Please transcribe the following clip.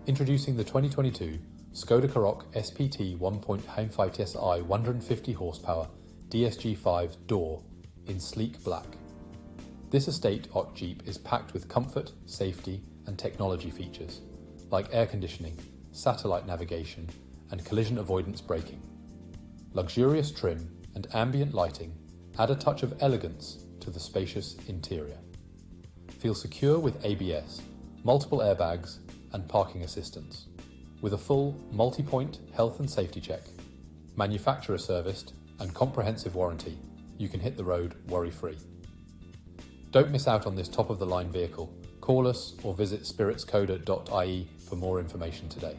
Introducing the 2022 Skoda Karoq SPT 1.5 TSI 150 horsepower DSG5 door in sleek black. This estate Jeep is packed with comfort, safety and technology features like air conditioning, satellite navigation and collision avoidance braking. Luxurious trim and ambient lighting add a touch of elegance to the spacious interior. Feel secure with ABS, multiple airbags and parking assistance. With a full multi-point health and safety check, manufacturer serviced and comprehensive warranty, you can hit the road worry-free. Don't miss out on this top-of-the-line vehicle. Call us or visit spiritskoda.ie for more information today.